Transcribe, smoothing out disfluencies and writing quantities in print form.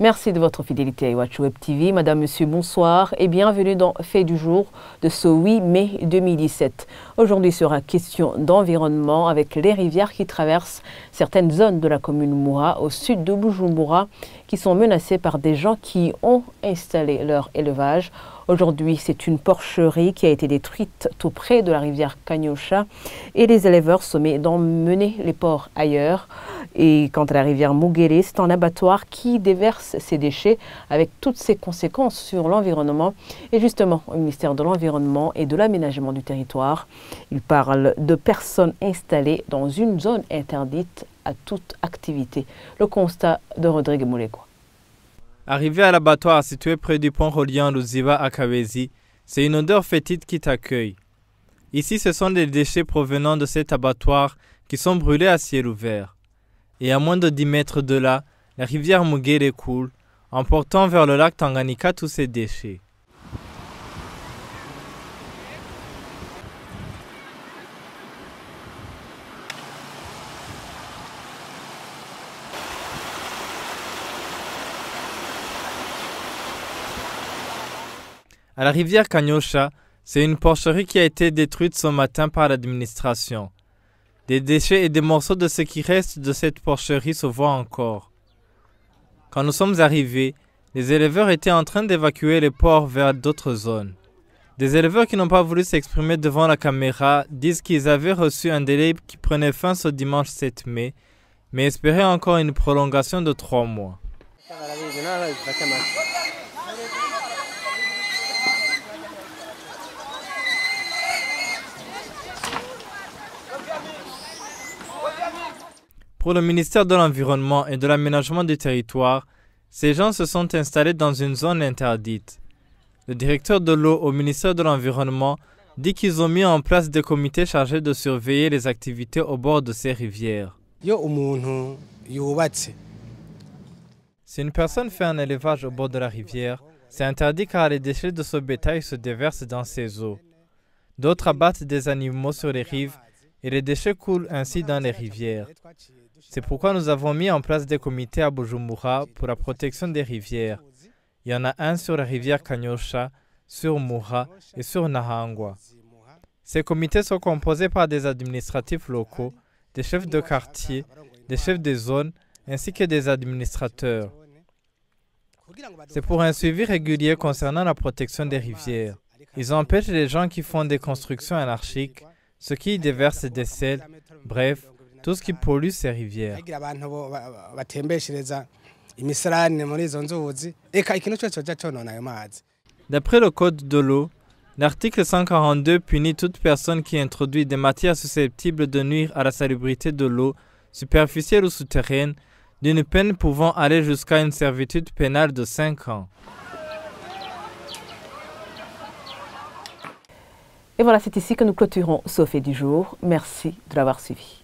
Merci de votre fidélité à Iwachu Web TV. Madame, Monsieur, bonsoir et bienvenue dans Fait du jour de ce 8 mai 2017. Aujourd'hui sera question d'environnement avec les rivières qui traversent certaines zones de la commune Moura au sud de Bujumbura qui sont menacées par des gens qui ont installé leur élevage. Aujourd'hui, c'est une porcherie qui a été détruite tout près de la rivière Kanyosha et les éleveurs sommés d'emmener les porcs ailleurs. Et quant à la rivière Mugere, c'est un abattoir qui déverse ses déchets avec toutes ses conséquences sur l'environnement. Et justement, au ministère de l'Environnement et de l'Aménagement du territoire, il parle de personnes installées dans une zone interdite à toute activité. Le constat de Rodrigue Moulego. Arrivé à l'abattoir situé près du pont reliant Luziba à Kabezi, c'est une odeur fétide qui t'accueille. Ici, ce sont des déchets provenant de cet abattoir qui sont brûlés à ciel ouvert. Et à moins de 10 mètres de là, la rivière Mugere coule, emportant vers le lac Tanganyika tous ces déchets. À la rivière Kanyosha, c'est une porcherie qui a été détruite ce matin par l'administration. Des déchets et des morceaux de ce qui reste de cette porcherie se voient encore. Quand nous sommes arrivés, les éleveurs étaient en train d'évacuer les porcs vers d'autres zones. Des éleveurs qui n'ont pas voulu s'exprimer devant la caméra disent qu'ils avaient reçu un délai qui prenait fin ce dimanche 7 mai, mais espéraient encore une prolongation de 3 mois. Pour le ministère de l'Environnement et de l'Aménagement du territoire, ces gens se sont installés dans une zone interdite. Le directeur de l'eau au ministère de l'Environnement dit qu'ils ont mis en place des comités chargés de surveiller les activités au bord de ces rivières. Si une personne fait un élevage au bord de la rivière, c'est interdit car les déchets de ce bétail se déversent dans ces eaux. D'autres abattent des animaux sur les rives et les déchets coulent ainsi dans les rivières. C'est pourquoi nous avons mis en place des comités à Bujumbura pour la protection des rivières. Il y en a un sur la rivière Kanyosha, sur Moura et sur Nahangwa. Ces comités sont composés par des administratifs locaux, des chefs de quartier, des chefs de zone, ainsi que des administrateurs. C'est pour un suivi régulier concernant la protection des rivières. Ils empêchent les gens qui font des constructions anarchiques, ceux qui y déversent des sels, bref, tout ce qui pollue ces rivières. D'après le Code de l'eau, l'article 142 punit toute personne qui introduit des matières susceptibles de nuire à la salubrité de l'eau, superficielle ou souterraine, d'une peine pouvant aller jusqu'à une servitude pénale de 5 ans. Et voilà, c'est ici que nous clôturons ce Fait du jour. Merci de l'avoir suivi.